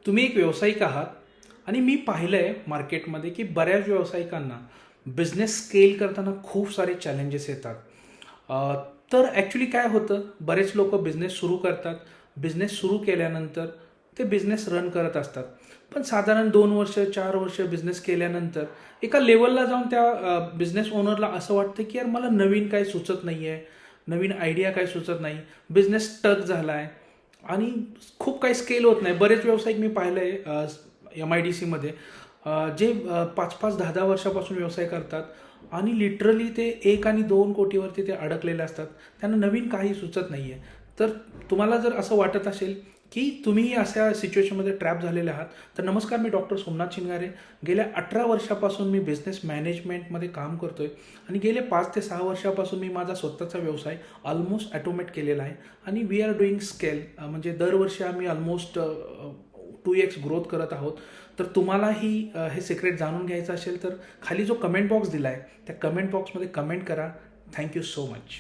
तुम्ही एक व्यावसायिक आहात आणि मी पाहिलं आहे मार्केटमध्ये की बऱ्याच व्यावसायिकांना बिझनेस स्केल करताना खूप सारे चॅलेंजेस येतात. तर ॲक्च्युली काय होतं, बरेच लोक बिझनेस सुरू करतात. बिझनेस सुरू केल्यानंतर ते बिझनेस रन करत असतात. पण साधारण 2 वर्ष 4 वर्ष बिझनेस केल्यानंतर एका लेवलला जाऊन त्या बिझनेस ओनरला असं वाटतं की यार मला नवीन काही सुचत नाही आहे, नवीन आयडिया काही सुचत नाही, बिझनेस स्टक झाला आहे आणि खूप काही स्केल होत नाही. बरेच व्यावसायिक मी पाहिलं आहे MIDCमध्ये जे 5-5 10-10 वर्षापासून व्यवसाय करतात आणि लिटरली ते 1 आणि 2 कोटीवरती ते अडकलेले असतात. त्यांना नवीन काही सुचत नाही आहे. तर तुम्हाला जर असं वाटत असेल की तुम्ही अशा सिच्युएशनमध्ये ट्रॅप झालेले आहात, तर नमस्कार, मी डॉक्टर सोमनाथ शिंगारे. गेल्या 18 वर्षापासून मी बिझनेस मॅनेजमेंटमध्ये काम करतो आहे आणि गेले 5 ते 6 वर्षापासून मी माझा स्वतःचा व्यवसाय ऑलमोस्ट ॲटोमेट केलेला आहे आणि वी आर डुईंग स्केल, म्हणजे दरवर्षी आम्ही ऑलमोस्ट 2x ग्रोथ करत आहोत. तर तुम्हालाही हे सिक्रेट जाणून घ्यायचं असेल तर खाली जो कमेंट बॉक्स दिला आहे त्या कमेंट बॉक्समध्ये कमेंट करा. Thank you so much.